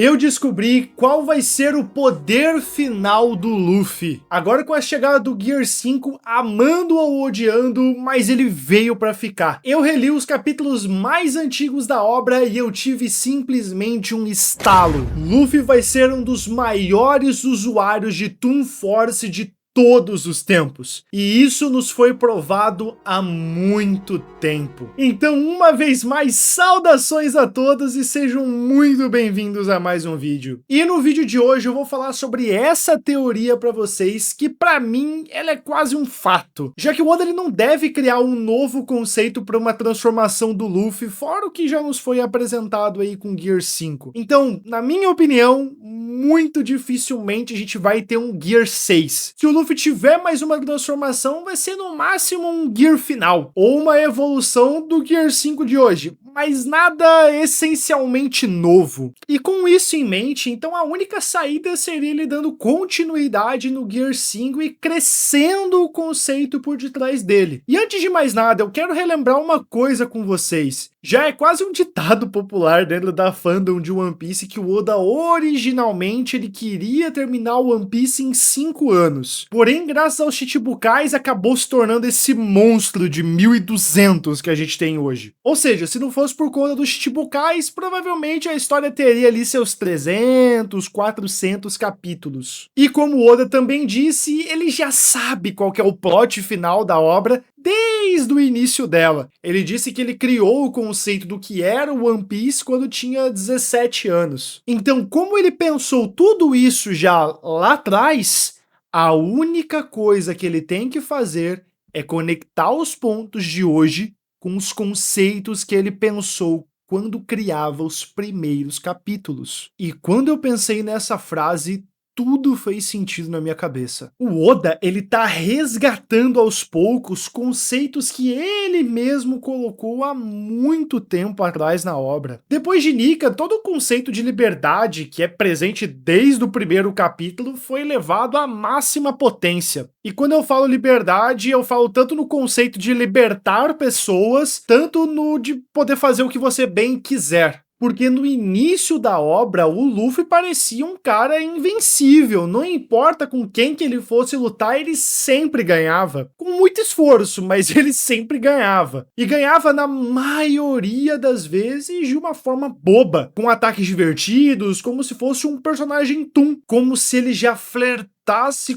Eu descobri qual vai ser o poder final do Luffy. Agora com a chegada do Gear 5, amando ou odiando, mas ele veio pra ficar. Eu reli os capítulos mais antigos da obra e eu tive simplesmente um estalo. Luffy vai ser um dos maiores usuários de Toon Force de todos os tempos. E isso nos foi provado há muito tempo. Então, uma vez mais, saudações a todos e sejam muito bem-vindos a mais um vídeo. E no vídeo de hoje eu vou falar sobre essa teoria para vocês, que para mim ela é quase um fato. Já que o Oda ele não deve criar um novo conceito para uma transformação do Luffy, fora o que já nos foi apresentado aí com Gear 5. Então, na minha opinião, muito dificilmente a gente vai ter um Gear 6. Se o Luffy tiver mais uma transformação, vai ser no máximo um Gear final, ou uma evolução do Gear 5 de hoje, mas nada essencialmente novo. E com isso em mente, então a única saída seria ele dando continuidade no Gear 5 e crescendo o conceito por detrás dele. E antes de mais nada, eu quero relembrar uma coisa com vocês. Já é quase um ditado popular dentro da fandom de One Piece que o Oda originalmente ele queria terminar o One Piece em 5 anos. Porém, graças aos Chichibukais, acabou se tornando esse monstro de 1200 que a gente tem hoje. Ou seja, se não fosse por conta dos Chichibukais, provavelmente a história teria ali seus 300, 400 capítulos. E como o Oda também disse, ele já sabe qual que é o plot final da obra desde o início dela. Ele disse que ele criou o conceito do que era o One Piece quando tinha 17 anos. Então, como ele pensou tudo isso já lá atrás, a única coisa que ele tem que fazer é conectar os pontos de hoje com os conceitos que ele pensou quando criava os primeiros capítulos. E quando eu pensei nessa frase, tudo fez sentido na minha cabeça. O Oda, ele tá resgatando aos poucos conceitos que ele mesmo colocou há muito tempo atrás na obra. Depois de Nika, todo o conceito de liberdade, que é presente desde o primeiro capítulo, foi levado à máxima potência. E quando eu falo liberdade, eu falo tanto no conceito de libertar pessoas, tanto no de poder fazer o que você bem quiser. Porque no início da obra, o Luffy parecia um cara invencível, não importa com quem que ele fosse lutar, ele sempre ganhava. Com muito esforço, mas ele sempre ganhava. E ganhava na maioria das vezes de uma forma boba, com ataques divertidos, como se fosse um personagem Toon, como se ele já flertasse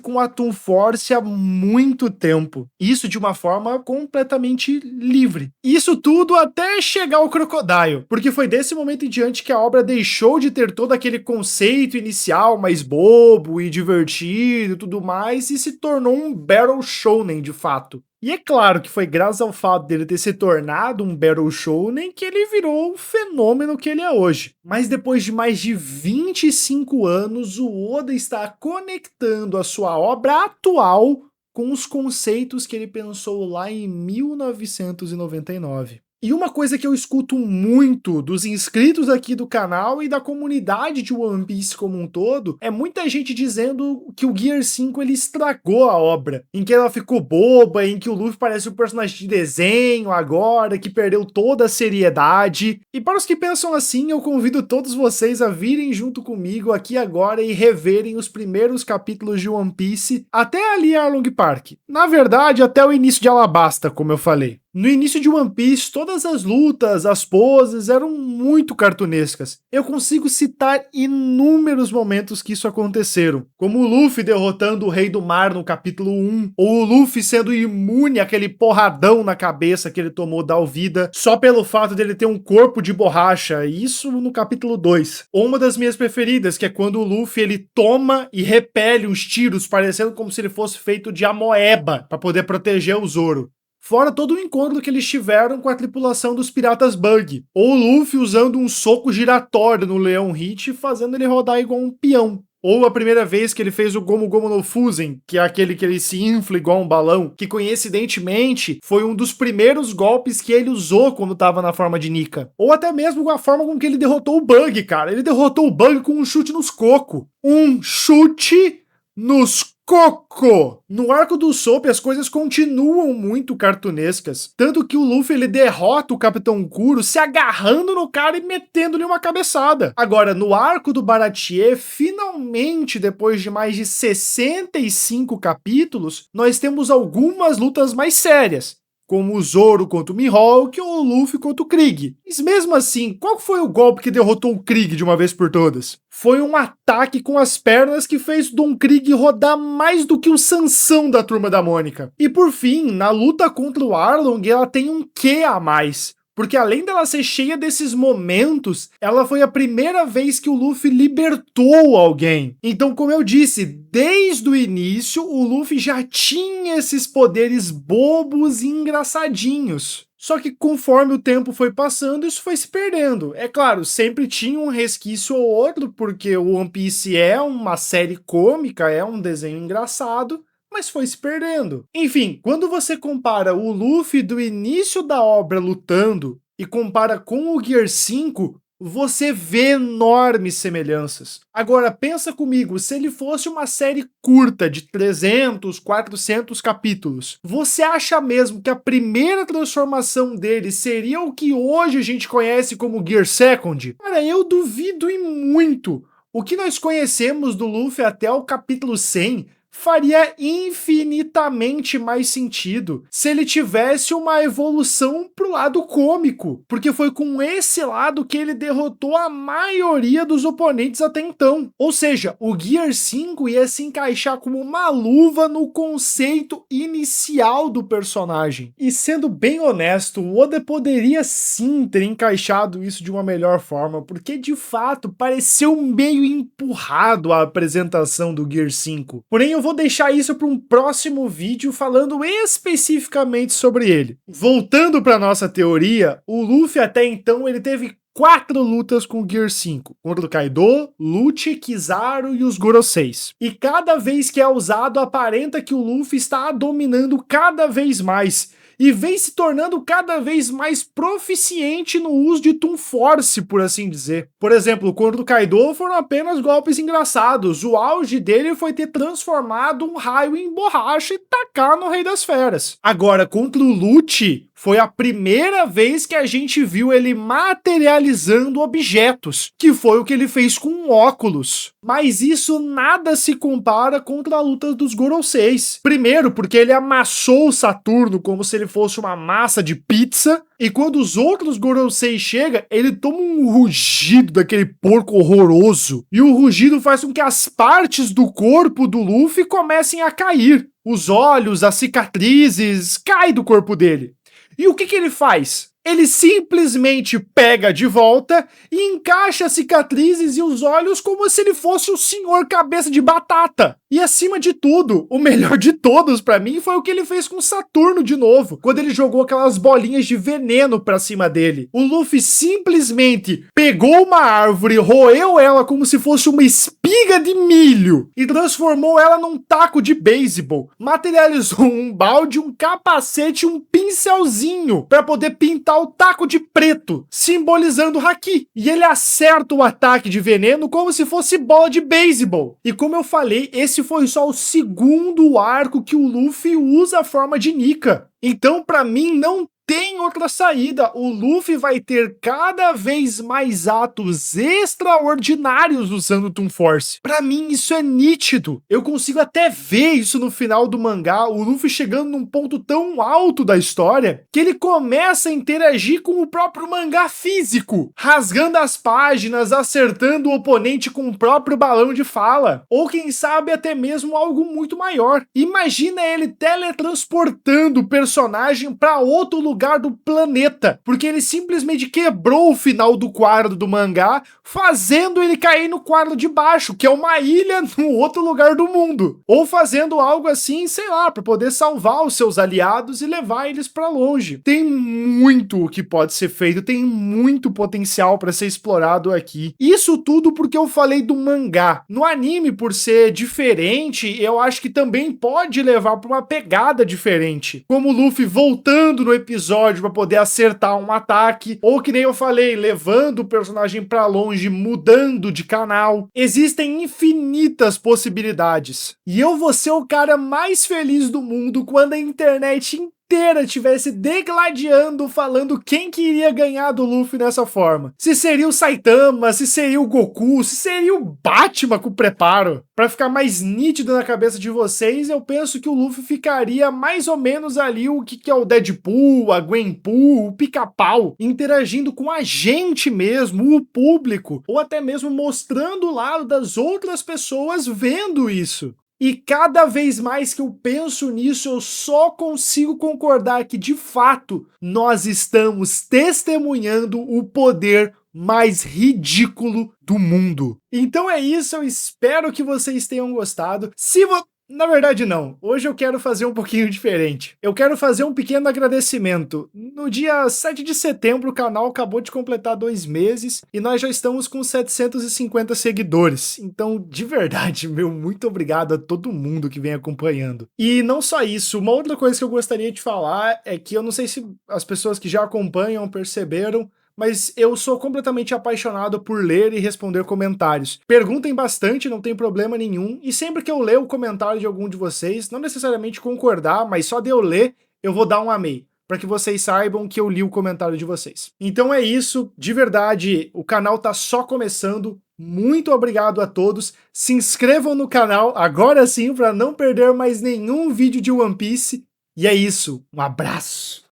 com a Toon Force há muito tempo. Isso de uma forma completamente livre. Isso tudo até chegar ao Crocodile, porque foi desse momento em diante que a obra deixou de ter todo aquele conceito inicial mais bobo e divertido e tudo mais e se tornou um Battle Shonen de fato. E é claro que foi graças ao fato dele ter se tornado um Battle Shonen que ele virou o fenômeno que ele é hoje. Mas depois de mais de 25 anos, o Oda está conectando a sua obra atual com os conceitos que ele pensou lá em 1999. E uma coisa que eu escuto muito dos inscritos aqui do canal e da comunidade de One Piece como um todo, é muita gente dizendo que o Gear 5 ele estragou a obra, em que ela ficou boba, em que o Luffy parece um personagem de desenho agora, que perdeu toda a seriedade. E para os que pensam assim, eu convido todos vocês a virem junto comigo aqui agora e reverem os primeiros capítulos de One Piece até ali Arlong Park. Na verdade, até o início de Alabasta, como eu falei. No início de One Piece, todas as lutas, as poses eram muito cartunescas. Eu consigo citar inúmeros momentos que isso aconteceram, como o Luffy derrotando o Rei do Mar no capítulo 1, ou o Luffy sendo imune àquele porradão na cabeça que ele tomou da Alvida, só pelo fato dele ter um corpo de borracha, isso no capítulo 2. Ou uma das minhas preferidas, que é quando o Luffy ele toma e repele uns tiros, parecendo como se ele fosse feito de amoeba, para poder proteger o Zoro. Fora todo o encontro que eles tiveram com a tripulação dos piratas Bug, ou o Luffy usando um soco giratório no Leão Hit, fazendo ele rodar igual um peão. Ou a primeira vez que ele fez o Gomu Gomu no Fuzen, que é aquele que ele se infla igual um balão, que coincidentemente foi um dos primeiros golpes que ele usou quando estava na forma de Nika. Ou até mesmo a forma com que ele derrotou o Bug, cara. Ele derrotou o Bug com um chute nos cocos. Um chute nos coco! No arco do Soap, as coisas continuam muito cartunescas. Tanto que o Luffy ele derrota o Capitão Kuro se agarrando no cara e metendo-lhe uma cabeçada. Agora, no arco do Baratie, finalmente, depois de mais de 65 capítulos, nós temos algumas lutas mais sérias, como o Zoro contra o Mihawk ou o Luffy contra o Krieg. Mas mesmo assim, qual foi o golpe que derrotou o Krieg de uma vez por todas? Foi um ataque com as pernas que fez Don Krieg rodar mais do que o Sansão da Turma da Mônica. E por fim, na luta contra o Arlong, ela tem um quê a mais. Porque além dela ser cheia desses momentos, ela foi a primeira vez que o Luffy libertou alguém. Então, como eu disse, desde o início, o Luffy já tinha esses poderes bobos e engraçadinhos. Só que conforme o tempo foi passando, isso foi se perdendo. É claro, sempre tinha um resquício ou outro, porque o One Piece é uma série cômica, é um desenho engraçado, mas foi se perdendo. Enfim, quando você compara o Luffy do início da obra lutando e compara com o Gear 5, você vê enormes semelhanças. Agora, pensa comigo, se ele fosse uma série curta de 300, 400 capítulos, você acha mesmo que a primeira transformação dele seria o que hoje a gente conhece como Gear Second? Cara, eu duvido e muito. O que nós conhecemos do Luffy até o capítulo 100 faria infinitamente mais sentido se ele tivesse uma evolução pro lado cômico, porque foi com esse lado que ele derrotou a maioria dos oponentes até então. Ou seja, o Gear 5 ia se encaixar como uma luva no conceito inicial do personagem. E sendo bem honesto, o Oda poderia sim ter encaixado isso de uma melhor forma, porque de fato pareceu meio empurrado a apresentação do Gear 5. Porém, eu vou deixar isso para um próximo vídeo falando especificamente sobre ele. Voltando para nossa teoria, o Luffy até então ele teve 4 lutas com o Gear 5, contra o Kaido, Lucci, Kizaru e os Goroseis. E cada vez que é usado, aparenta que o Luffy está dominando cada vez mais, e vem se tornando cada vez mais proficiente no uso de Toon Force, por assim dizer. Por exemplo, contra o Kaido foram apenas golpes engraçados, o auge dele foi ter transformado um raio em borracha e tacar no Rei das Feras. Agora, contra o Lucci, foi a primeira vez que a gente viu ele materializando objetos, que foi o que ele fez com um óculos. Mas isso nada se compara contra a luta dos Goroseis. Primeiro, porque ele amassou o Saturno como se ele fosse uma massa de pizza, e quando os outros Gorosei chegam, ele toma um rugido daquele porco horroroso, e o rugido faz com que as partes do corpo do Luffy comecem a cair. Os olhos, as cicatrizes, caem do corpo dele. E o que ele faz? Ele simplesmente pega de volta e encaixa as cicatrizes e os olhos como se ele fosse o senhor cabeça de batata. E acima de tudo, o melhor de todos pra mim foi o que ele fez com Saturno de novo, quando ele jogou aquelas bolinhas de veneno pra cima dele. O Luffy simplesmente pegou uma árvore, roeu ela como se fosse uma espiga de milho e transformou ela num taco de beisebol. Materializou um balde, um capacete e um pincelzinho pra poder pintar o taco de preto, simbolizando o Haki. E ele acerta o ataque de veneno como se fosse bola de beisebol. E como eu falei, esse foi só o segundo arco que o Luffy usa a forma de Nika. Então, pra mim, não tem outra saída. O Luffy vai ter cada vez mais atos extraordinários usando Toon Force. Pra mim, isso é nítido. Eu consigo até ver isso no final do mangá, o Luffy chegando num ponto tão alto da história que ele começa a interagir com o próprio mangá físico, rasgando as páginas, acertando o oponente com o próprio balão de fala, ou quem sabe até mesmo algo muito maior. Imagina ele teletransportando o personagem para outro lugar do planeta, porque ele simplesmente quebrou o final do quadro do mangá, fazendo ele cair no quadro de baixo, que é uma ilha no outro lugar do mundo, ou fazendo algo assim, sei lá, para poder salvar os seus aliados e levar eles para longe. Tem muito o que pode ser feito, tem muito potencial para ser explorado aqui. Isso tudo porque eu falei do mangá. No anime, por ser diferente, eu acho que também pode levar para uma pegada diferente, como o Luffy voltando no episódio episódio para poder acertar um ataque, ou que nem eu falei, levando o personagem para longe, mudando de canal. Existem infinitas possibilidades. E eu vou ser o cara mais feliz do mundo quando a internet inteira tivesse degladiando, falando quem que iria ganhar do Luffy nessa forma. Se seria o Saitama, se seria o Goku, se seria o Batman com preparo. Pra ficar mais nítido na cabeça de vocês, eu penso que o Luffy ficaria mais ou menos ali o que é o Deadpool, a Gwenpool, o Pica-Pau, interagindo com a gente mesmo, o público, ou até mesmo mostrando o lado das outras pessoas vendo isso. E cada vez mais que eu penso nisso, eu só consigo concordar que, de fato, nós estamos testemunhando o poder mais ridículo do mundo. Então é isso, eu espero que vocês tenham gostado. Na verdade não, hoje eu quero fazer um pouquinho diferente. Eu quero fazer um pequeno agradecimento. No dia 7 de setembro o canal acabou de completar 2 meses e nós já estamos com 750 seguidores. Então, de verdade, meu muito obrigado a todo mundo que vem acompanhando. E não só isso, uma outra coisa que eu gostaria de falar é que eu não sei se as pessoas que já acompanham perceberam, mas eu sou completamente apaixonado por ler e responder comentários. Perguntem bastante, não tem problema nenhum, e sempre que eu ler o comentário de algum de vocês, não necessariamente concordar, mas só de eu ler, eu vou dar um amei, para que vocês saibam que eu li o comentário de vocês. Então é isso, de verdade, o canal tá só começando, muito obrigado a todos, se inscrevam no canal agora sim para não perder mais nenhum vídeo de One Piece, e é isso, um abraço!